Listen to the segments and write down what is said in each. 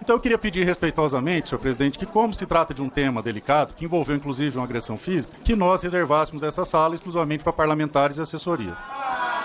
Então eu queria pedir respeitosamente, senhor presidente, que como se trata de um tema delicado, que envolveu inclusive uma agressão física, que nós reservássemos essa sala exclusivamente para parlamentares e assessoria.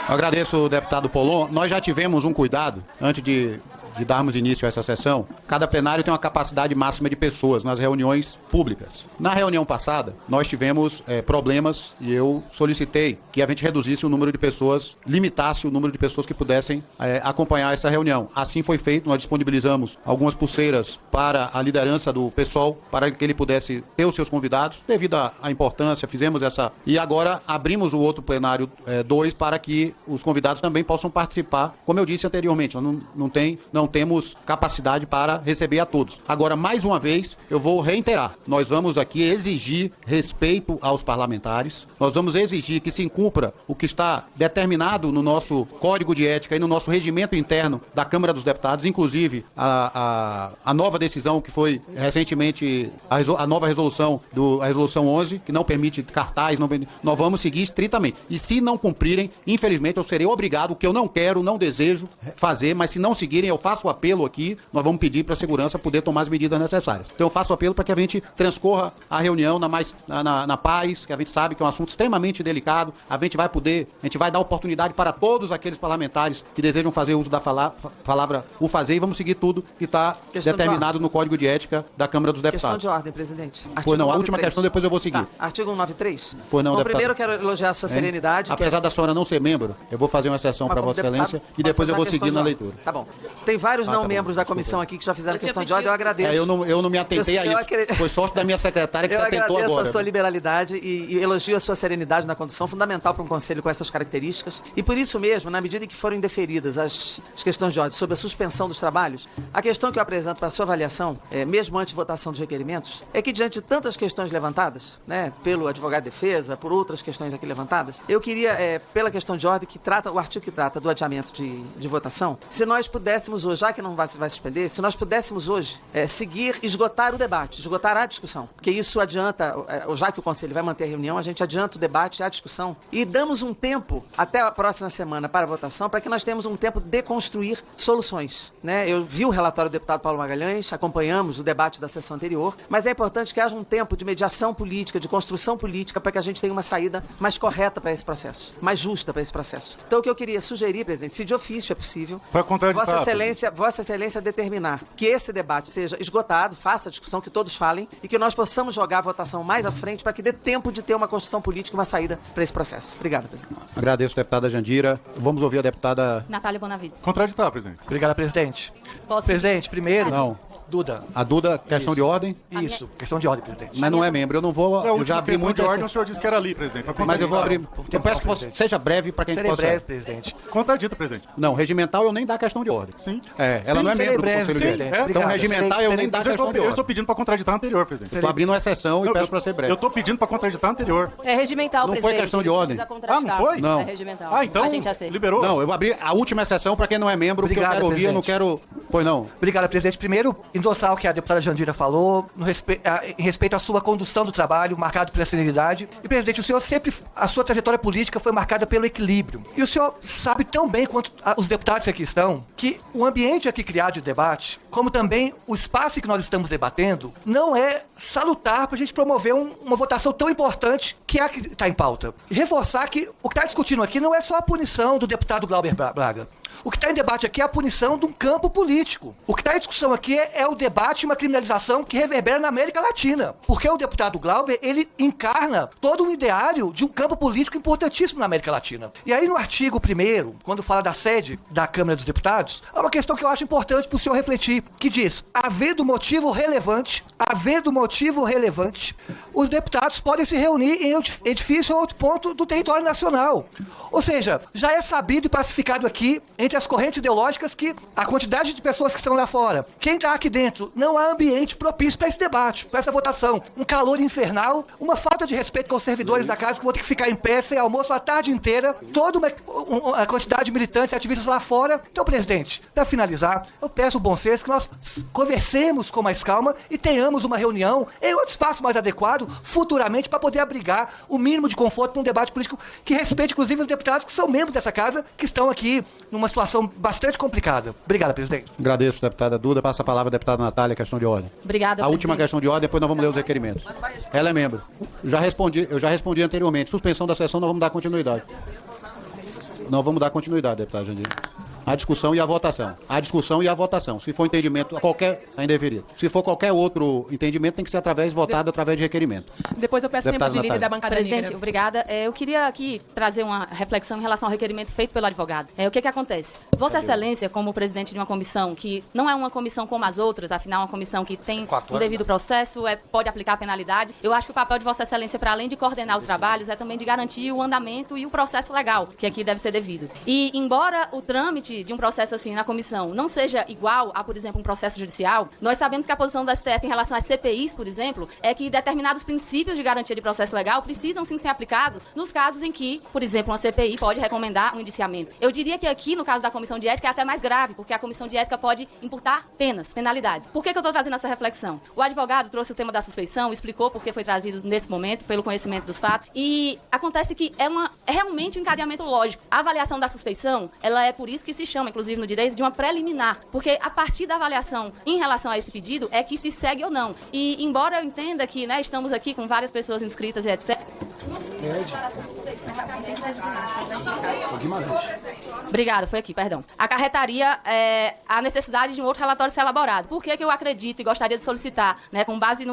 Eu agradeço, deputado Polon. Nós já tivemos um cuidado antes de darmos início a essa sessão. Cada plenário tem uma capacidade máxima de pessoas nas reuniões públicas. Na reunião passada, nós tivemos problemas e eu solicitei que a gente reduzisse o número de pessoas, limitasse o número de pessoas que pudessem acompanhar essa reunião. Assim foi feito, nós disponibilizamos algumas pulseiras para a liderança do PSOL, para que ele pudesse ter os seus convidados, devido à importância, fizemos essa... E agora abrimos o outro plenário 2 para que os convidados também possam participar. Como eu disse anteriormente, nós não temos capacidade para receber a todos. Agora, mais uma vez, eu vou reiterar, nós vamos aqui exigir respeito aos parlamentares, nós vamos exigir que se cumpra o que está determinado no nosso Código de Ética e no nosso regimento interno da Câmara dos Deputados, inclusive a nova decisão que foi recentemente, a nova resolução, a resolução 11, que não permite cartaz, nós vamos seguir estritamente. E se não cumprirem, infelizmente, eu serei obrigado, o que eu não quero, não desejo fazer, mas se não seguirem, eu faço o apelo aqui, nós vamos pedir para a segurança poder tomar as medidas necessárias. Então eu faço o apelo para que a gente transcorra a reunião na paz, que a gente sabe que é um assunto extremamente delicado, a gente vai dar oportunidade para todos aqueles parlamentares que desejam fazer uso da palavra o fazer, e vamos seguir tudo que está determinado no Código de Ética da Câmara dos Deputados. Questão de ordem, presidente. Pois não, a última questão, depois eu vou seguir. Tá. Artigo 193? Pois não, Bom, deputado. primeiro eu quero elogiar a sua serenidade. Apesar da senhora não ser membro, eu vou fazer uma exceção para Vossa Excelência e depois eu vou seguir na leitura. Tá bom. Tem vários membros da comissão aqui que já fizeram questão de ordem, eu agradeço. Eu não me atentei a isso. Foi sorte da minha secretária que se atentou agora. Eu agradeço a sua liberalidade e elogio a sua serenidade na condução, fundamental para um conselho com essas características. E por isso mesmo, na medida em que forem indeferidas as questões de ordem sobre a suspensão dos trabalhos, a questão que eu apresento para a sua avaliação, mesmo antes de votação dos requerimentos, é que diante de tantas questões levantadas, né, pelo advogado de defesa, por outras questões aqui levantadas, eu queria, pela questão de ordem, o artigo que trata do adiamento de votação, se nós pudéssemos hoje, já que não vai suspender, se nós pudéssemos hoje esgotar o debate, esgotar a discussão, porque isso adianta, já que o Conselho vai manter a reunião, a gente adianta o debate e a discussão e damos um tempo até a próxima semana para a votação, para que nós tenhamos um tempo de construir soluções, né? Eu vi o relatório do deputado Paulo Magalhães, acompanhamos o debate da sessão anterior, mas é importante que haja um tempo de mediação política, de construção política, para que a gente tenha uma saída mais correta para esse processo, mais justa para esse processo. Então o que eu queria sugerir, presidente, se de ofício é possível, Vossa Excelência determinar que esse debate seja esgotado, faça a discussão, que todos falem, e que nós possamos jogar a votação mais à frente para que dê tempo de ter uma construção política e uma saída para esse processo. Obrigado, presidente. Agradeço, deputada Jandira. Vamos ouvir a deputada... Natália Bonavide. Contraditar, presidente. Obrigado, presidente. Posso? Presidente, primeiro... Não. Duda. A Duda, questão de ordem? Isso, questão de ordem, presidente. Mas não é membro, eu não vou... Eu já abri muito... de ordem, o senhor disse que era ali, presidente. Mas eu vou abrir... Eu peço que você seja breve para que a gente possa... Serei breve, presidente. Contradita, presidente. Não, regimental eu nem dá questão de ordem. Sim. Ela não é membro do breve, Conselho de presidente. Então, regimental eu nem dá questão de Eu ordem. estou pedindo para contraditar a anterior, presidente. Estou abrindo uma exceção e peço para ser breve. Eu estou pedindo para contraditar a anterior. É regimental, Não foi presidente. questão de ordem. Não foi? Não. É regimental. Então A gente aceita. liberou. Não, eu vou abrir a última exceção para quem não é membro, porque eu Obrigado, quero ouvir, eu não presidente. quero... Pois não. Obrigado, presidente. Primeiro, endossar o que a deputada Jandira falou, em respeito à sua condução do trabalho, marcado pela serenidade. E, presidente, o senhor sempre, a sua trajetória política foi marcada pelo equilíbrio. E o senhor sabe tão bem quanto os deputados que aqui estão, que o ambiente aqui criado de debate, como também o espaço que nós estamos debatendo, não é salutar para a gente promover uma votação tão importante que é a que está em pauta. E reforçar que o que está discutindo aqui não é só a punição do deputado Glauber Braga. O que está em debate aqui é a punição de um campo político. O que está em discussão aqui é o debate e uma criminalização que reverbera na América Latina. Porque o deputado Glauber, ele encarna todo um ideário de um campo político importantíssimo na América Latina. E aí no artigo 1º, quando fala da sede da Câmara dos Deputados, há uma questão que eu acho importante para o senhor refletir, que diz, havendo motivo relevante, os deputados podem se reunir em edifício ou outro ponto do território nacional. Ou seja, já é sabido e pacificado aqui, entre as correntes ideológicas, que a quantidade de pessoas que estão lá fora, quem está aqui dentro, não há ambiente propício para esse debate, para essa votação. Um calor infernal, uma falta de respeito com os servidores da casa, que vão ter que ficar em pé, sem almoço a tarde inteira, toda uma quantidade de militantes e ativistas lá fora. Então, presidente, para finalizar, eu peço o bom senso que nós conversemos com mais calma e tenhamos uma reunião em outro espaço mais adequado, futuramente, para poder abrigar o mínimo de conforto para um debate político que respeite, inclusive, os deputados que são membros dessa casa, que estão aqui numa uma situação bastante complicada. Obrigado, presidente. Agradeço, deputada Duda. Passa a palavra à deputada Natália, questão de ordem. Obrigada, A última presidente. questão de ordem, depois nós vamos ler os requerimentos. Ela é membro. Eu já respondi anteriormente. Suspensão da sessão, nós vamos dar continuidade. Nós vamos dar continuidade, deputada Jandira. A discussão e a votação. A discussão e a votação. Se for entendimento, ainda é verido. Se for qualquer outro entendimento, tem que ser votado através de requerimento. Depois eu peço tempo Deputada de líder Natália. da bancada Presidente, negra. obrigada. Eu queria aqui trazer uma reflexão em relação ao requerimento feito pelo advogado. O que acontece? Vossa Excelência, como presidente de uma comissão que não é uma comissão como as outras, afinal, uma comissão que tem um devido processo, pode aplicar a penalidade. Eu acho que o papel de Vossa Excelência, para além de coordenar os trabalhos, é também de garantir o andamento e o processo legal, que aqui deve ser devido. E, embora o trâmite de um processo assim na comissão não seja igual a, por exemplo, um processo judicial, nós sabemos que a posição da STF em relação às CPIs, por exemplo, é que determinados princípios de garantia de processo legal precisam sim ser aplicados nos casos em que, por exemplo, uma CPI pode recomendar um indiciamento. Eu diria que aqui, no caso da comissão de ética, é até mais grave, porque a comissão de ética pode imputar penalidades. Por que eu estou trazendo essa reflexão? O advogado trouxe o tema da suspeição, explicou por que foi trazido nesse momento, pelo conhecimento dos fatos, e acontece que é realmente um encadeamento lógico. A avaliação da suspeição, ela é por isso que se chama, inclusive no direito, de uma preliminar, porque a partir da avaliação em relação a esse pedido é que se segue ou não. E embora eu entenda que estamos aqui com várias pessoas inscritas e etc. Obrigada, foi aqui, perdão. Acarretaria a necessidade de um outro relatório ser elaborado. Por que eu acredito e gostaria de solicitar, com base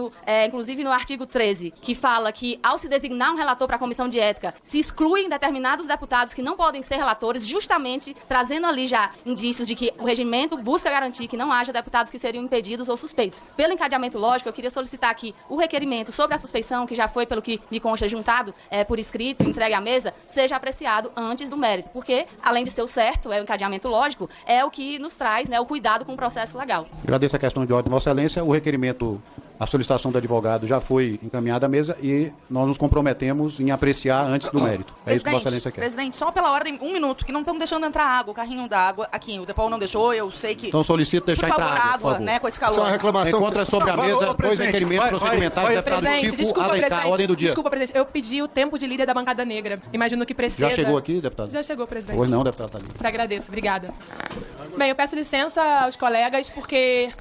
inclusive no artigo 13, que fala que ao se designar um relator para a comissão de ética, se excluem determinados deputados que não podem ser relatores, justamente trazendo ali já indícios de que o regimento busca garantir que não haja deputados que seriam impedidos ou suspeitos. Pelo encadeamento lógico, eu queria solicitar aqui o requerimento sobre a suspeição, que já foi, pelo que me consta, juntado por escrito, entregue à mesa, seja apreciado antes do mérito, porque, além de ser o certo, o encadeamento lógico, é o que nos traz o cuidado com o processo legal. Agradeço a questão de ordem, Vossa Excelência. O requerimento, a solicitação do advogado já foi encaminhada à mesa e nós nos comprometemos em apreciar antes do mérito. É isso que Vossa Excelência quer. Presidente, só pela ordem, 1 minuto, que não estamos deixando entrar água, o carrinho da água aqui, o Depol não deixou, eu sei que... Então solicito deixar por favor, entrar água, por água, favor. com esse calor. Só uma reclamação. Encontra sobre a mesa dois requerimentos procedimentais do deputado Presidente, Chico Alencar. Ordem do dia. Desculpa, presidente, eu pedi o tempo de líder da bancada negra. Imagino que precisa... Já chegou aqui, deputado? Já chegou, presidente. Pois não, deputado Thalita. Te agradeço, obrigada. Bem, eu peço licença aos colegas, porque,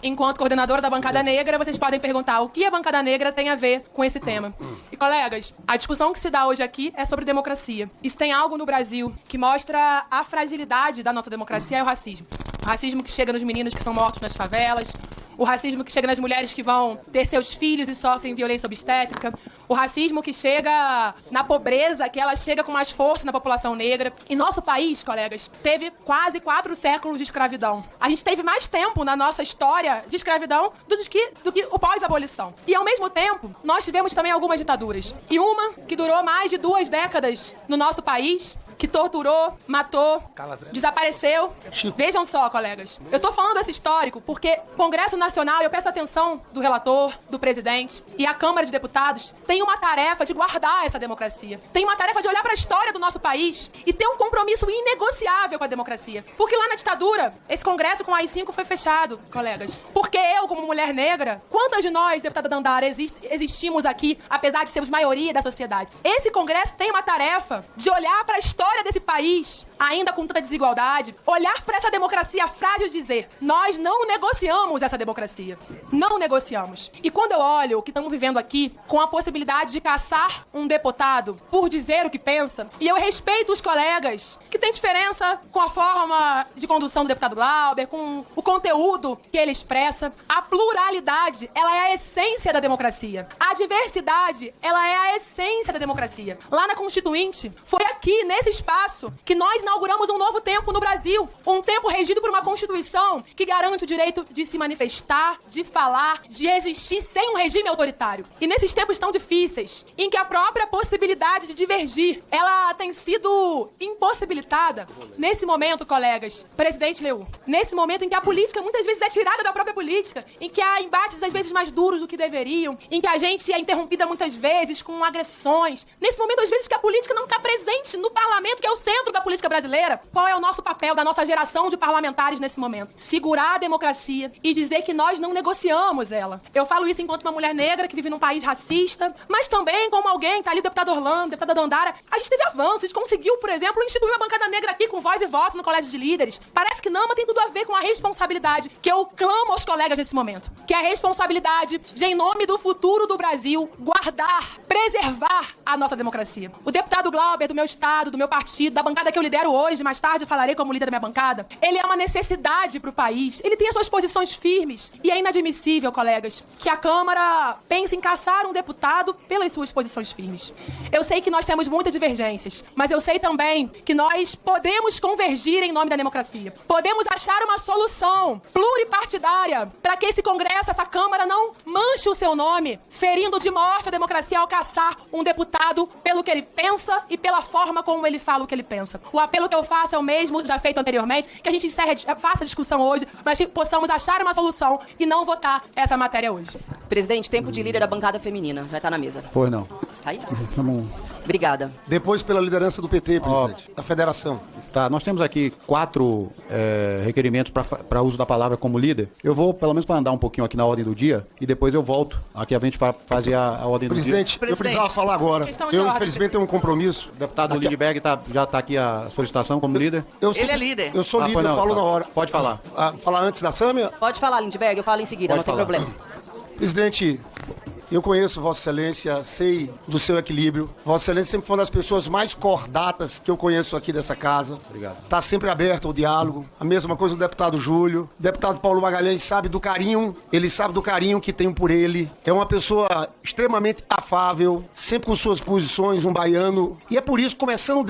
enquanto coordenadora da bancada negra, vocês podem perguntar o que a bancada negra tem a ver com esse tema. E, colegas, a discussão que se dá hoje aqui é sobre democracia. E se tem algo no Brasil que mostra a fragilidade da nossa democracia, é o racismo. O racismo que chega nos meninos que são mortos nas favelas, o racismo que chega nas mulheres que vão ter seus filhos e sofrem violência obstétrica, o racismo que chega na pobreza, que ela chega com mais força na população negra. E nosso país, colegas, teve quase 4 séculos de escravidão. A gente teve mais tempo na nossa história de escravidão do que o pós-abolição. E, ao mesmo tempo, nós tivemos também algumas ditaduras. E uma que durou mais de 2 décadas no nosso país, que torturou, matou, desapareceu. Vejam só, colegas. Eu tô falando desse histórico porque o Congresso Nacional, eu peço a atenção do relator, do presidente e a Câmara de Deputados, tem uma tarefa de guardar essa democracia. Tem uma tarefa de olhar para a história do nosso país e ter um compromisso inegociável com a democracia. Porque lá na ditadura, esse Congresso com a AI-5 foi fechado, colegas. Porque eu, como mulher negra, quantas de nós, deputada Dandara, existimos aqui, apesar de sermos maioria da sociedade? Esse Congresso tem uma tarefa de olhar para a história desse país, ainda com tanta desigualdade, olhar para essa democracia frágil e dizer: nós não negociamos essa democracia. Não negociamos. E quando eu olho o que estamos vivendo aqui, com a possibilidade de caçar um deputado por dizer o que pensa, e eu respeito os colegas que têm diferença com a forma de condução do deputado Glauber, com o conteúdo que ele expressa, a pluralidade, ela é a essência da democracia. A diversidade, ela é a essência da democracia. Lá na Constituinte, foi aqui, nesse espaço, que nós inauguramos um novo tempo no Brasil. Um tempo regido por uma Constituição que garante o direito de se manifestar, de falar, de existir sem um regime autoritário. E nesses tempos tão difíceis, em que a própria possibilidade de divergir, ela tem sido impossibilitada, nesse momento, colegas, presidente Leu, nesse momento em que a política muitas vezes é tirada da própria política, em que há embates às vezes mais duros do que deveriam, em que a gente é interrompida muitas vezes com agressões, nesse momento às vezes que a política não está presente no parlamento parlamento que é o centro da política brasileira, qual é o nosso papel da nossa geração de parlamentares nesse momento? Segurar a democracia e dizer que nós não negociamos ela. Eu falo isso enquanto uma mulher negra que vive num país racista, mas também como alguém, tá ali o deputado Orlando, deputada Dandara, a gente teve avanço, a gente conseguiu, por exemplo, instituir uma bancada negra aqui com voz e voto no Colégio de Líderes. Parece que não, mas tem tudo a ver com a responsabilidade que eu clamo aos colegas nesse momento, que é a responsabilidade de, em nome do futuro do Brasil, guardar, preservar a nossa democracia. O deputado Glauber, do meu estado, do meu partido, da bancada que eu lidero hoje, mais tarde falarei como líder da minha bancada, ele é uma necessidade para o país, ele tem as suas posições firmes e é inadmissível, colegas, que a Câmara pense em caçar um deputado pelas suas posições firmes. Eu sei que nós temos muitas divergências, mas eu sei também que nós podemos convergir em nome da democracia. Podemos achar uma solução pluripartidária para que esse Congresso, essa Câmara, não manche o seu nome, ferindo de morte a democracia ao caçar um deputado pelo que ele pensa e pela forma como ele fala o que ele pensa. O apelo que eu faço é o mesmo, já feito anteriormente, que a gente faça a discussão hoje, mas que possamos achar uma solução e não votar essa matéria hoje. Presidente, tempo de líder da bancada feminina. Já tá na mesa. Pois não. Tá aí? Obrigada. Depois pela liderança do PT, presidente, da federação. Tá, nós temos aqui 4 requerimentos para uso da palavra como líder. Eu vou, pelo menos, para andar um pouquinho aqui na ordem do dia e depois eu volto aqui a gente para fazer a ordem do dia. Presidente, eu precisava falar agora. Eu, infelizmente, tenho um compromisso. O deputado Lindbergh já está aqui a solicitação como líder. Ele é líder. Eu sou líder, eu falo na hora. Pode falar. Falar antes da Sâmia? Pode falar, Lindbergh, eu falo em seguida, Pode não falar. tem problema. Presidente, eu conheço Vossa Excelência, sei do seu equilíbrio. Vossa Excelência sempre foi uma das pessoas mais cordatas que eu conheço aqui dessa casa. Obrigado. Está sempre aberto ao diálogo. A mesma coisa do deputado Júlio. O deputado Paulo Magalhães sabe do carinho, ele sabe do carinho que tenho por ele. É uma pessoa extremamente afável, sempre com suas posições, um baiano. E é por isso, começando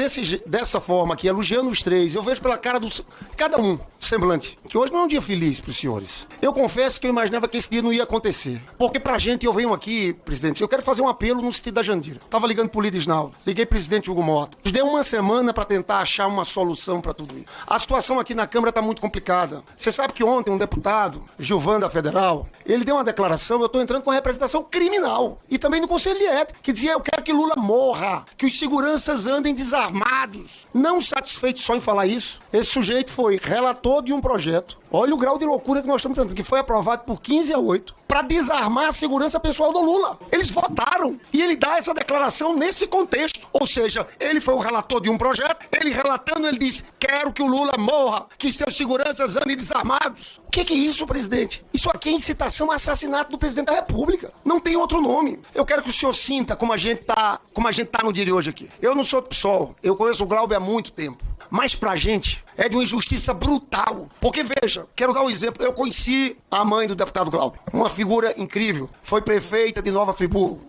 dessa forma aqui, elogiando os três, eu vejo pela cara do cada um, semblante, que hoje não é um dia feliz para os senhores. Eu confesso que eu imaginava que esse dia não ia acontecer. Porque pra gente, eu venho aqui, presidente, eu quero fazer um apelo no sentido da Jandira. Tava ligando pro líder Isnaldo, liguei pro presidente Hugo Mota. Nos deu uma semana para tentar achar uma solução para tudo isso. A situação aqui na Câmara tá muito complicada. Você sabe que ontem um deputado, Gilvan da Federal, ele deu uma declaração, eu tô entrando com representação criminal. E também no Conselho de Ética, que dizia, eu quero que Lula morra, que os seguranças andem desarmados. Não satisfeito só em falar isso, esse sujeito foi relator de um projeto. Olha o grau de loucura que nós estamos tentando, que foi aprovado por 15-8, para desarmar a segurança pessoal do Lula. Eles votaram e ele dá essa declaração nesse contexto. Ou seja, ele foi o relator de um projeto, ele relatando, ele diz, quero que o Lula morra, que seus seguranças andem desarmados. O que é isso, presidente? Isso aqui é incitação ao assassinato do presidente da República. Não tem outro nome. Eu quero que o senhor sinta como a gente tá no dia de hoje aqui. Eu não sou do PSOL, eu conheço o Glauber há muito tempo. Mas pra gente é de uma injustiça brutal. Porque, veja, quero dar um exemplo. Eu conheci a mãe do deputado Glauber, uma figura incrível. Foi prefeita de Nova Friburgo.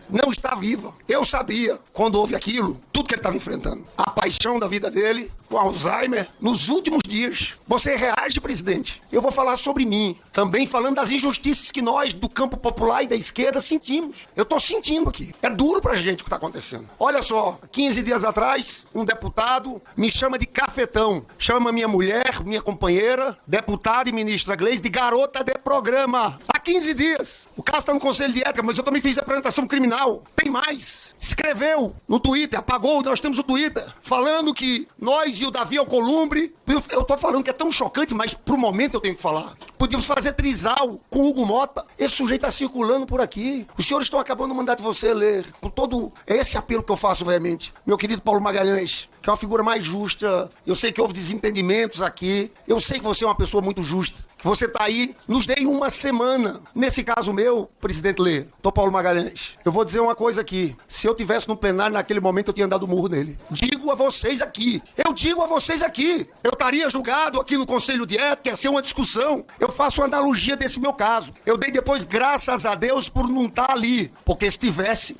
Não está viva. Eu sabia, quando houve aquilo, tudo que ele estava enfrentando. A paixão da vida dele, o Alzheimer, nos últimos dias. Você reage, presidente. Eu vou falar sobre mim. Também falando das injustiças que nós, do campo popular e da esquerda, sentimos. Eu estou sentindo aqui. É duro pra gente o que está acontecendo. Olha só, 15 dias atrás, um deputado me chama de cafetão. Chama minha mulher, minha companheira, deputada e ministra Gleisi, de garota de programa. Há 15 dias. O caso está no Conselho de Ética, mas eu também fiz apresentação criminal. Tem mais. Escreveu no Twitter, apagou, nós temos o Twitter, falando que nós e o Davi Alcolumbre, eu tô falando que é tão chocante, mas pro momento eu tenho que falar. Podíamos fazer trisal com o Hugo Mota. Esse sujeito tá circulando por aqui. Os senhores estão acabando o mandato de você ler. Com todo esse apelo que eu faço, veemente. Meu querido Paulo Magalhães, que é uma figura mais justa. Eu sei que houve desentendimentos aqui. Eu sei que você é uma pessoa muito justa. Que você tá aí, nos dei uma semana. Nesse caso meu, presidente Lê, tô Paulo Magalhães. Eu vou dizer uma coisa aqui. Se eu tivesse no plenário naquele momento, eu tinha dado murro nele. Digo a vocês aqui. Eu digo a vocês aqui. Eu estaria julgado aqui no Conselho de Ética, ia ser uma discussão. Eu faço uma analogia desse meu caso. Eu dei depois graças a Deus por não estar ali. Porque se tivesse,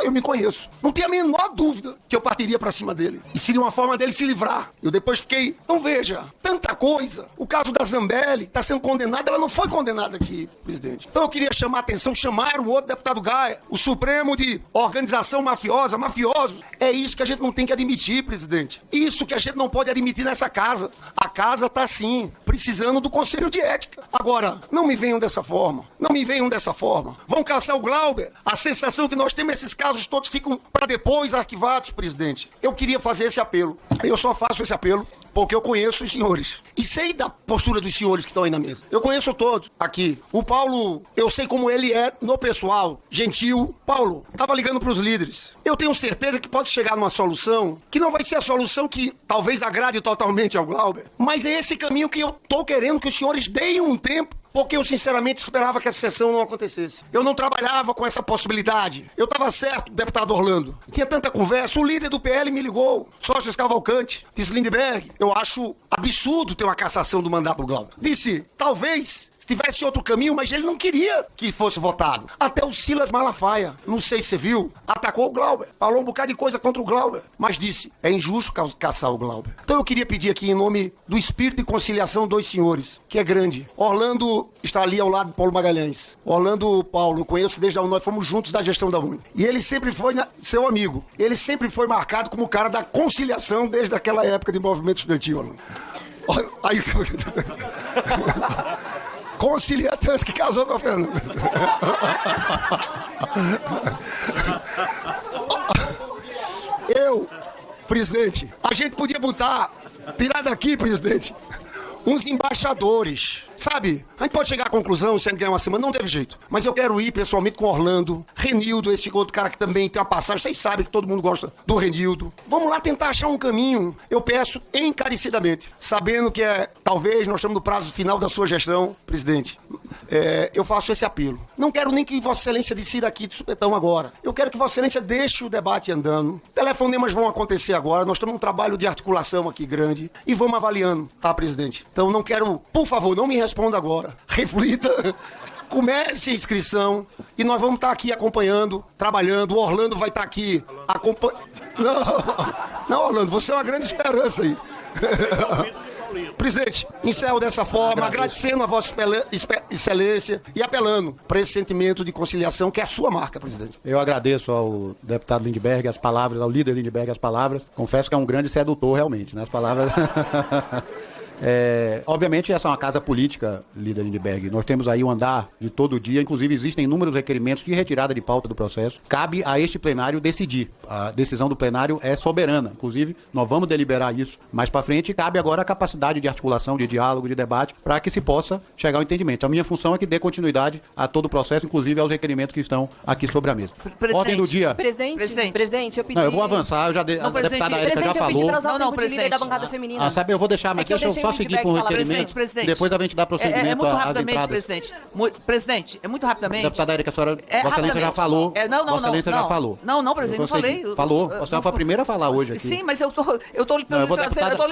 eu me conheço. Não tem a menor dúvida que eu partiria pra cima dele. E seria uma forma dele se livrar. Eu depois fiquei, então veja, tanta coisa. O caso da Zambelli está sendo condenada, ela não foi condenada aqui, presidente. Então eu queria chamar a atenção, chamar o outro deputado Gaia, o Supremo de organização mafiosa, mafiosos. É isso que a gente não tem que admitir. admitir, presidente. Isso que a gente não pode admitir nessa casa. A casa está, sim, precisando do Conselho de Ética. Agora, não me venham dessa forma. Não me venham dessa forma. Vão caçar o Glauber. A sensação que nós temos, esses casos todos ficam para depois arquivados, presidente. Eu queria fazer esse apelo. Eu só faço esse apelo porque eu conheço os senhores. E sei da postura dos senhores que estão aí na mesa. Eu conheço todos aqui. O Paulo, eu sei como ele é no pessoal, gentil. Paulo, estava ligando para os líderes. Eu tenho certeza que pode chegar numa solução que não vai ser a solução que talvez agrade totalmente ao Glauber. Mas é esse caminho que eu estou querendo que os senhores deem um tempo. Porque eu, sinceramente, esperava que essa sessão não acontecesse. Eu não trabalhava com essa possibilidade. Eu estava certo, deputado Orlando. Tinha tanta conversa. O líder do PL me ligou, Sócrates Cavalcante, disse: Lindbergh, eu acho absurdo ter uma cassação do mandato do Glauber. Disse, talvez tivesse outro caminho, mas ele não queria que fosse votado. Até o Silas Malafaia, não sei se você viu, atacou o Glauber, falou um bocado de coisa contra o Glauber, mas disse, é injusto caçar o Glauber. Então eu queria pedir aqui, em nome do espírito de conciliação dos senhores, que é grande. Orlando está ali ao lado do Paulo Magalhães. Orlando, Paulo, eu conheço desde a nós fomos juntos da gestão da Uni. E ele sempre foi seu amigo. Ele sempre foi marcado como o cara da conciliação desde aquela época de movimento estudantil. Aí... Concilia tanto que casou com a Fernanda. Eu, presidente, a gente podia tirar daqui, presidente, uns embaixadores. Sabe, a gente pode chegar à conclusão, se a gente ganhar uma semana, não teve jeito. Mas eu quero ir pessoalmente com Orlando, Renildo, esse outro cara que também tem uma passagem. Vocês sabem que todo mundo gosta do Renildo. Vamos lá tentar achar um caminho. Eu peço encarecidamente, sabendo que talvez nós estamos no prazo final da sua gestão, presidente. Eu faço esse apelo. Não quero nem que Vossa Excelência decida aqui de supetão agora. Eu quero que Vossa Excelência deixe o debate andando. Telefonemas vão acontecer agora. Nós estamos num trabalho de articulação aqui grande e vamos avaliando, tá, presidente? Então não quero, por favor, não me responda agora. Reflita, comece a inscrição e nós vamos estar aqui acompanhando, trabalhando. O Orlando vai estar aqui acompanhando. Não, Orlando, você é uma grande esperança aí. Presidente, encerro dessa forma, agradecendo a Vossa Excelência e apelando para esse sentimento de conciliação que é a sua marca, presidente. Eu agradeço ao deputado Lindbergh as palavras, ao líder Lindbergh as palavras. Confesso que é um grande sedutor, realmente, né? As palavras... obviamente essa é uma casa política, líder Lindbergh. Nós temos aí um andar de todo dia, inclusive existem inúmeros requerimentos de retirada de pauta do processo. Cabe a este plenário decidir. A decisão do plenário é soberana. Inclusive, nós vamos deliberar isso mais para frente e cabe agora a capacidade de articulação, de diálogo, de debate, para que se possa chegar ao entendimento. A minha função é que dê continuidade a todo o processo, inclusive aos requerimentos que estão aqui sobre a mesa. Ordem do dia. Presidente, eu pedi... Não, eu vou avançar, a deputada Érica já falou. Eu pedi para usar o tempo de líder da bancada feminina. Sabe, eu vou deixar, mas deixa eu só seguir com o requerimento. Presidente. Depois a gente dá prosseguimento muito às rapidamente, entradas. presidente, é muito rapidamente. Deputada Érica, a senhora, Vossa Excelência já falou. Vossa Excelência já falou. Não, presidente, não falei. Falou. A senhora foi a primeira a falar hoje aqui. Sim, mas eu tô lhe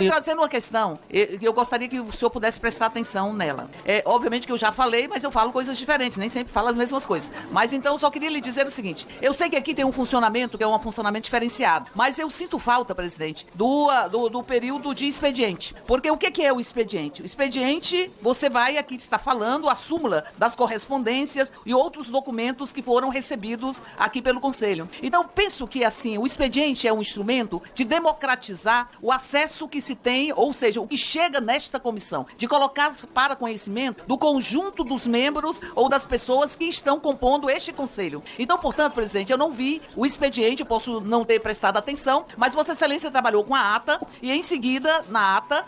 trazendo uma questão. Eu gostaria que o senhor pudesse prestar atenção nela. Obviamente que eu já falei, mas eu falo coisas diferentes, nem sempre falo as mesmas coisas. Mas então eu só queria lhe dizer o seguinte: eu sei que aqui tem um funcionamento que é um funcionamento diferenciado, mas eu sinto falta, presidente, do período de expediente. Porque o que é o expediente? O expediente, você vai aqui, está falando a súmula das correspondências e outros documentos que foram recebidos aqui pelo Conselho. Então, penso que, assim, o expediente é um instrumento de democratizar o acesso que se tem, ou seja, o que chega nesta comissão, de colocar para conhecimento do conjunto dos membros ou das pessoas que estão compondo este Conselho. Então, portanto, presidente, eu não vi o expediente, eu posso não ter prestado atenção, mas Vossa Excelência trabalhou com a ata e, em seguida, na ata,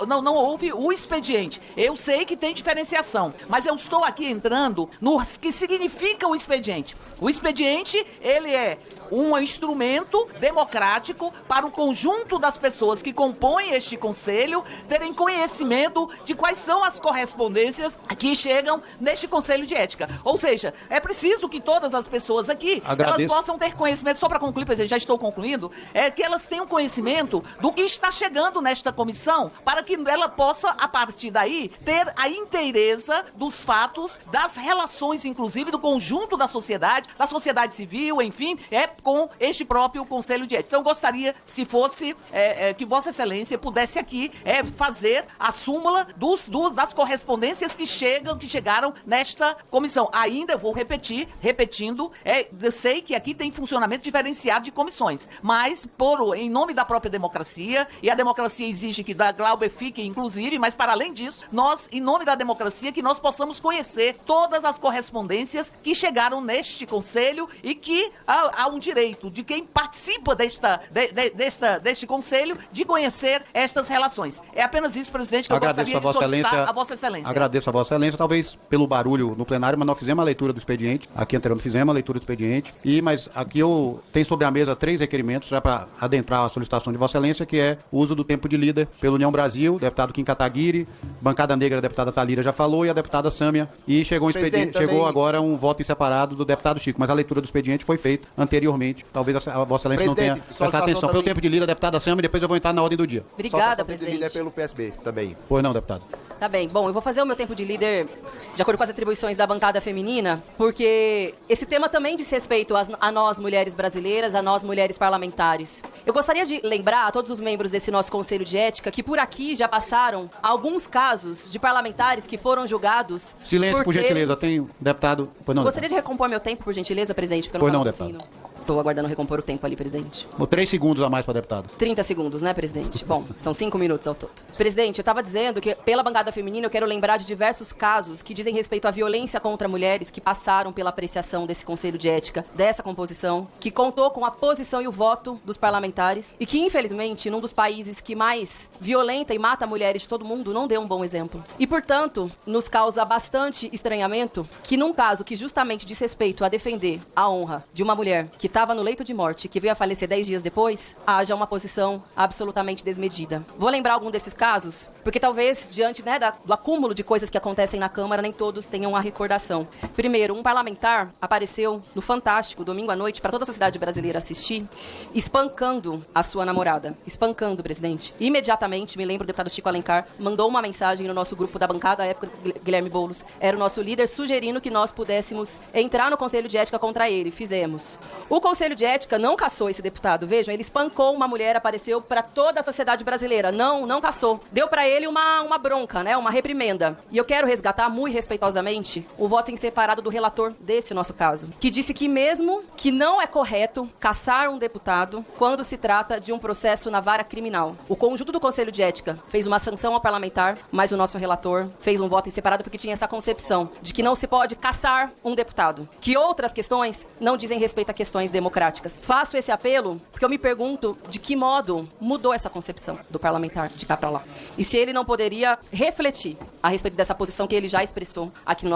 não houve o expediente. Eu sei que tem diferenciação, mas eu estou aqui entrando no que significa o expediente. O expediente, ele é um instrumento democrático para o conjunto das pessoas que compõem este Conselho terem conhecimento de quais são as correspondências que chegam neste Conselho de Ética. Ou seja, é preciso que todas as pessoas aqui, elas possam ter conhecimento, só para concluir, presidente, já estou concluindo, que elas tenham conhecimento do que está chegando nesta comissão, para que ela possa, a partir daí, ter a inteireza dos fatos, das relações, inclusive, do conjunto da sociedade civil, enfim, com este próprio Conselho de Ética. Então, gostaria, se fosse, que Vossa Excelência pudesse aqui fazer a súmula das correspondências que chegaram nesta comissão. Ainda vou repetindo, eu sei que aqui tem funcionamento diferenciado de comissões, mas em nome da própria democracia, e a democracia exige que da Glauber fique, inclusive, mas para além disso, nós, em nome da democracia, que nós possamos conhecer todas as correspondências que chegaram neste Conselho e que há um direito de quem participa deste Conselho de conhecer estas relações. É apenas isso, presidente, que eu gostaria de solicitar a Vossa Excelência. Agradeço a Vossa Excelência, talvez pelo barulho no plenário, mas nós fizemos a leitura do expediente. Aqui anteriormente fizemos a leitura do expediente. Mas aqui eu tenho sobre a mesa 3 requerimentos já para adentrar a solicitação de Vossa Excelência, que é o uso do tempo de líder pela União Brasil, deputado Kim Kataguiri, bancada negra, a deputada Thalira já falou, e a deputada Sâmia. E chegou agora um voto em separado do deputado Chico, mas a leitura do expediente foi feita anteriormente. Talvez a Vossa Excelência não tenha prestado atenção. Pelo tempo de líder, a deputada Sâmia, e depois eu vou entrar na ordem do dia. Obrigada, presidente. De líder pelo PSB também. Pois não, deputado. Tá bem. Bom, eu vou fazer o meu tempo de líder de acordo com as atribuições da bancada feminina, porque esse tema também diz respeito a nós, mulheres brasileiras, a nós, mulheres parlamentares. Eu gostaria de lembrar a todos os membros desse nosso Conselho de Ética que por aqui já passaram alguns casos de parlamentares que foram julgados... Silêncio, por gentileza. Tem deputado... Pois não, gostaria de recompor meu tempo, por gentileza, presidente, porque eu não estava conseguindo. Estou aguardando recompor o tempo ali, presidente. 3 segundos a mais para deputado. 30 segundos, né, presidente? Bom, são 5 minutos ao todo. Presidente, eu estava dizendo que, pela bancada feminina, eu quero lembrar de diversos casos que dizem respeito à violência contra mulheres que passaram pela apreciação desse Conselho de Ética, dessa composição, que contou com a posição e o voto dos parlamentares e que, infelizmente, num dos países que mais violenta e mata mulheres de todo mundo, não deu um bom exemplo. E, portanto, nos causa bastante estranhamento que, num caso que justamente diz respeito a defender a honra de uma mulher que estava no leito de morte, que veio a falecer 10 dias depois, haja uma posição absolutamente desmedida. Vou lembrar algum desses casos, porque talvez, diante do acúmulo de coisas que acontecem na Câmara, nem todos tenham a recordação. Primeiro, um parlamentar apareceu no Fantástico, domingo à noite, para toda a sociedade brasileira assistir, espancando a sua namorada. Espancando, presidente. Imediatamente, me lembro, o deputado Chico Alencar mandou uma mensagem no nosso grupo da bancada, à época, Guilherme Boulos era o nosso líder, sugerindo que nós pudéssemos entrar no Conselho de Ética contra ele. Fizemos. O Conselho de Ética não cassou esse deputado. Vejam, ele espancou uma mulher, apareceu para toda a sociedade brasileira. Não cassou. Deu para ele uma bronca, né? Uma reprimenda. E eu quero resgatar, muito respeitosamente, o voto em separado do relator desse nosso caso, que disse que mesmo que não é correto cassar um deputado quando se trata de um processo na vara criminal. O conjunto do Conselho de Ética fez uma sanção ao parlamentar, mas o nosso relator fez um voto em separado porque tinha essa concepção de que não se pode cassar um deputado. Que outras questões não dizem respeito a questões democráticas. Faço esse apelo porque eu me pergunto de que modo mudou essa concepção do parlamentar de cá para lá. E se ele não poderia refletir a respeito dessa posição que ele já expressou aqui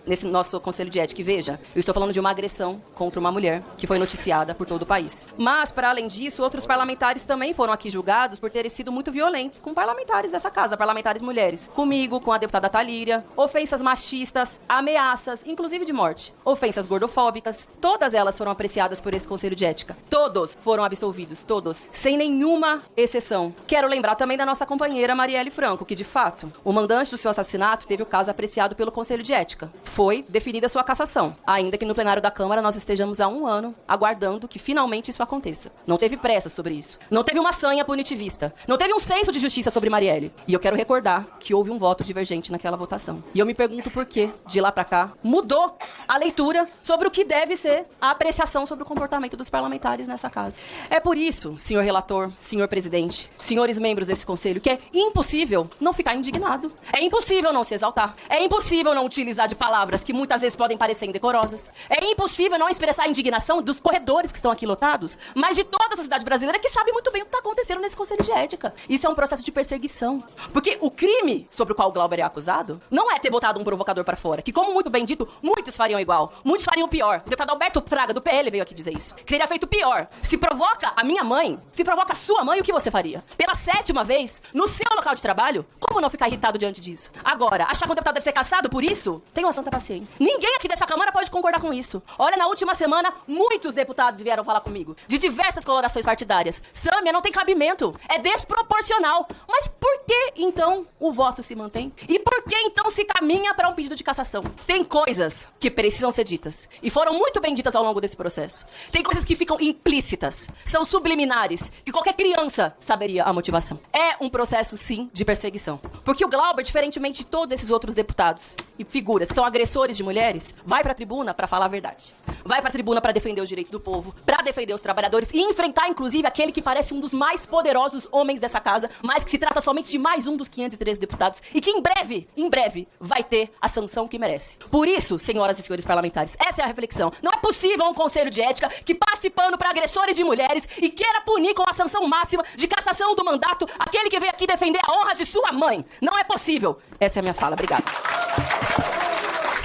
nesse nosso Conselho de Ética. E veja, eu estou falando de uma agressão contra uma mulher que foi noticiada por todo o país. Mas, para além disso, outros parlamentares também foram aqui julgados por terem sido muito violentos com parlamentares dessa casa, parlamentares mulheres. Comigo, com a deputada Thalíria, ofensas machistas, ameaças, inclusive de morte, ofensas gordofóbicas, todas elas foram apreciadas por esse Conselho de Ética. Todos foram absolvidos, todos, sem nenhuma exceção. Quero lembrar também da nossa companheira Marielle Franco, que de fato, o mandante do seu assassinato teve o caso apreciado pelo Conselho de Ética. Foi definida sua cassação, ainda que no plenário da Câmara nós estejamos há 1 ano aguardando que finalmente isso aconteça. Não teve pressa sobre isso. Não teve uma sanha punitivista. Não teve um senso de justiça sobre Marielle. E eu quero recordar que houve um voto divergente naquela votação. E eu me pergunto por que, de lá pra cá, mudou a leitura sobre o que deve ser a apreciação sobre o comportamento dos parlamentares nessa casa. É por isso, senhor relator, senhor presidente, senhores membros desse conselho, que é impossível não ficar indignado. É impossível não se exaltar. É impossível não utilizar de palavras que muitas vezes podem parecer indecorosas. É impossível não expressar a indignação dos corredores que estão aqui lotados, mas de toda a sociedade brasileira que sabe muito bem o que está acontecendo nesse Conselho de Ética. Isso é um processo de perseguição. Porque o crime sobre o qual o Glauber é acusado não é ter botado um provocador para fora, que, como muito bem dito, muitos fariam igual, muitos fariam pior. O deputado Alberto Fraga, do PL, veio aqui dizer isso. Que teria feito pior. Se provoca a minha mãe, se provoca a sua mãe, o que você faria? Pela 7ª vez, no seu local de trabalho, como não ficar irritado diante disso? Agora, achar que um deputado deve ser cassado por isso? Tenha uma santa paciência. Ninguém aqui dessa Câmara pode concordar com isso. Olha, na última semana, muitos deputados vieram falar comigo, de diversas colorações partidárias. Sâmia, não tem cabimento. É desproporcional. Mas por que, então, o voto se mantém? E por que, então, se caminha para um pedido de cassação? Tem coisas que precisam ser ditas. E foram muito bem ditas ao longo desse processo. Tem coisas que ficam implícitas. São subliminares. Que qualquer criança saberia a motivação. É um processo, sim, de perseguição. Porque o Glauber, diferentemente de todos esses outros deputados e figuras que são agressores de mulheres, vai pra tribuna pra falar a verdade. Vai pra tribuna pra defender os direitos do povo, pra defender os trabalhadores e enfrentar, inclusive, aquele que parece um dos mais poderosos homens dessa casa, mas que se trata somente de mais um dos 513 deputados e que em breve, vai ter a sanção que merece. Por isso, senhoras e senhores parlamentares, essa é a reflexão. Não é possível um conselho de ética que passe pano pra agressores de mulheres e queira punir com a sanção máxima de cassação do mandato aquele que veio aqui defender a honra de sua mãe. Não é possível. Essa é a minha fala. Obrigada.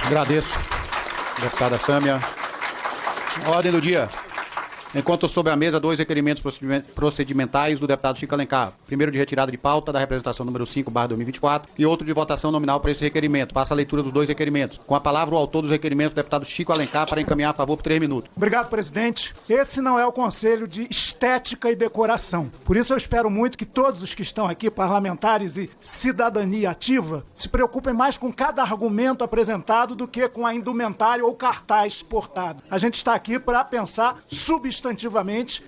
Agradeço, deputada Sâmia. Ordem do dia. Enquanto sobre a mesa, 2 requerimentos procedimentais do deputado Chico Alencar. Primeiro de retirada de pauta da representação número 5/2024 e outro de votação nominal para esse requerimento. Passa a leitura dos 2 requerimentos. Com a palavra o autor dos requerimentos, o deputado Chico Alencar, para encaminhar a favor por 3 minutos. Obrigado, presidente. Esse não é o conselho de estética e decoração. Por isso eu espero muito que todos os que estão aqui, parlamentares e cidadania ativa, se preocupem mais com cada argumento apresentado do que com a indumentária ou cartaz portado. A gente está aqui para pensar substancialmente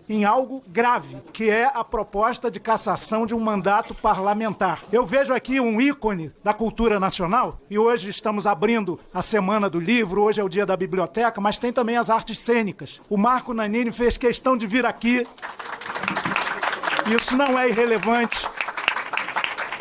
em algo grave, que é a proposta de cassação de um mandato parlamentar. Eu vejo aqui um ícone da cultura nacional, e hoje estamos abrindo a Semana do Livro, hoje é o dia da biblioteca, mas tem também as artes cênicas. O Marco Nanini fez questão de vir aqui. Isso não é irrelevante.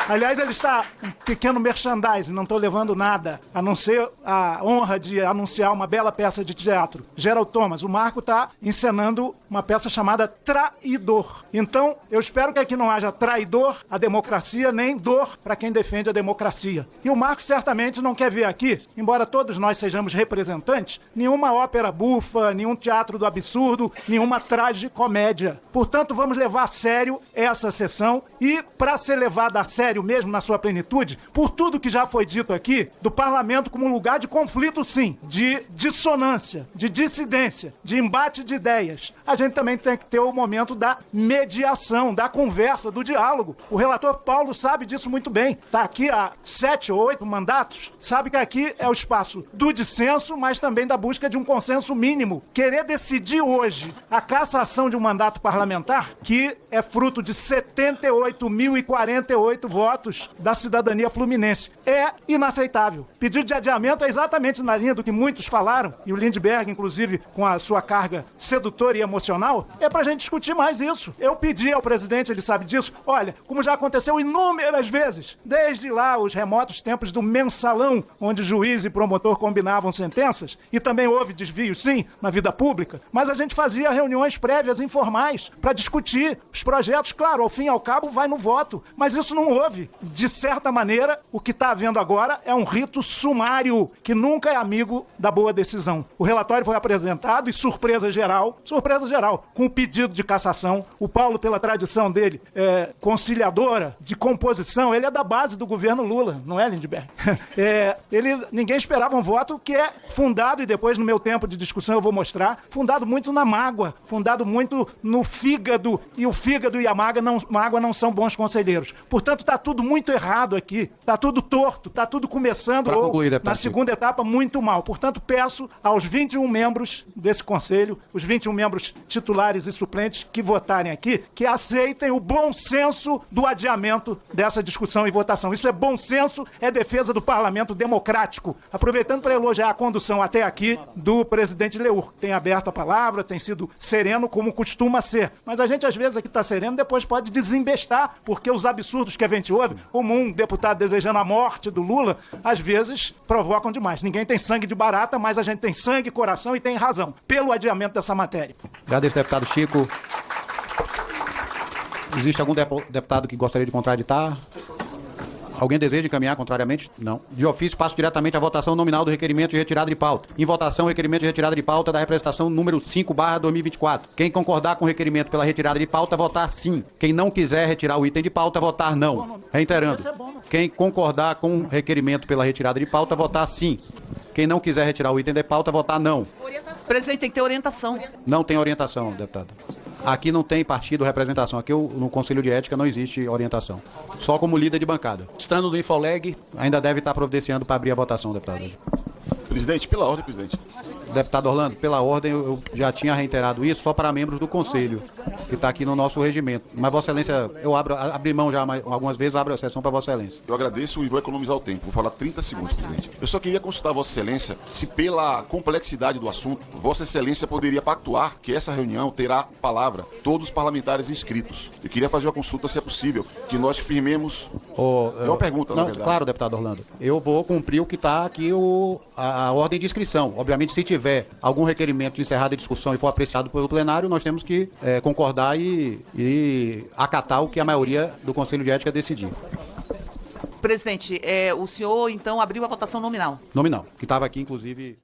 Aliás, ele está um pequeno merchandising, não estou levando nada, a não ser a honra de anunciar uma bela peça de teatro. Gerald Thomas, o Marco está encenando uma peça chamada Traidor. Então, eu espero que aqui não haja traidor à democracia, nem dor para quem defende a democracia. E o Marco certamente não quer ver aqui, embora todos nós sejamos representantes, nenhuma ópera bufa, nenhum teatro do absurdo, nenhuma tragicomédia. Portanto, vamos levar a sério essa sessão e, para ser levada a sério mesmo na sua plenitude, por tudo que já foi dito aqui, do parlamento como um lugar de conflito, sim, de dissonância, de dissidência, de embate de ideias. A gente também tem que ter o momento da mediação, da conversa, do diálogo. O relator Paulo sabe disso muito bem. Está aqui há 7 ou 8 mandatos, sabe que aqui é o espaço do dissenso, mas também da busca de um consenso mínimo. Querer decidir hoje a cassação de um mandato parlamentar, que é fruto de 78.048 votos da cidadania fluminense. É inaceitável. Pedido de adiamento é exatamente na linha do que muitos falaram, e o Lindbergh, inclusive, com a sua carga sedutora e emocional, é pra gente discutir mais isso. Eu pedi ao presidente, ele sabe disso, olha, como já aconteceu inúmeras vezes, desde lá os remotos tempos do mensalão, onde juiz e promotor combinavam sentenças, e também houve desvios, sim, na vida pública, mas a gente fazia reuniões prévias informais para discutir os projetos, claro, ao fim e ao cabo vai no voto, mas isso não houve. De certa maneira, o que está havendo agora é um rito sumário, que nunca é amigo da boa decisão. O relatório foi apresentado e surpresa geral, com o pedido de cassação. O Paulo, pela tradição dele, conciliadora, de composição, ele é da base do governo Lula, não é, Lindbergh? Ninguém esperava um voto que é fundado, e depois no meu tempo de discussão eu vou mostrar, fundado muito na mágoa, fundado muito no fígado, e o fígado e a mágoa não são bons conselheiros. Portanto, está tudo muito errado aqui, está tudo torto, está tudo começando na segunda etapa muito mal. Portanto, peço aos 21 membros desse conselho, os 21 membros titulares e suplentes que votarem aqui, que aceitem o bom senso do adiamento dessa discussão e votação. Isso é bom senso, é defesa do parlamento democrático. Aproveitando para elogiar a condução até aqui do presidente Leur, que tem aberto a palavra, tem sido sereno como costuma ser. Mas a gente às vezes aqui está sereno, depois pode desembestar, porque os absurdos que a gente ouve, como um deputado desejando a morte do Lula, às vezes provocam demais. Ninguém tem sangue de barata, mas a gente tem sangue, coração e tem razão pelo adiamento dessa matéria. Agradeço, deputado Chico. Existe algum deputado que gostaria de contraditar? Alguém deseja encaminhar contrariamente? Não. De ofício, passo diretamente à votação nominal do requerimento de retirada de pauta. Em votação, requerimento de retirada de pauta da representação número 5/2024. Quem concordar com o requerimento pela retirada de pauta, votar sim. Quem não quiser retirar o item de pauta, votar não. Reiterando. Quem concordar com o requerimento pela retirada de pauta, votar sim. Quem não quiser retirar o item de pauta, votar não. Presidente, tem que ter orientação. Não tem orientação, deputado. Aqui não tem partido representação. Aqui no Conselho de Ética não existe orientação. Só como líder de bancada. Estando do Infoleg. Ainda deve estar providenciando para abrir a votação, deputado. Presidente, pela ordem, presidente. Deputado Orlando, pela ordem, eu já tinha reiterado isso só para membros do Conselho, que está aqui no nosso regimento. Mas, Vossa Excelência, eu abri mão já algumas vezes, abro a sessão para Vossa Excelência. Eu agradeço e vou economizar o tempo. Vou falar 30 segundos, presidente. Eu só queria consultar Vossa Excelência se, pela complexidade do assunto, Vossa Excelência poderia pactuar que essa reunião terá palavra todos os parlamentares inscritos. Eu queria fazer uma consulta, se é possível, que nós firmemos... É uma pergunta, na verdade. Claro, deputado Orlando. Eu vou cumprir o que está aqui, a ordem de inscrição. Obviamente, se tiver algum requerimento de encerrada a discussão e for apreciado pelo plenário, nós temos que concordar e acatar o que a maioria do Conselho de Ética decidir. Presidente, o senhor, então, abriu a votação nominal? Nominal, que estava aqui, inclusive...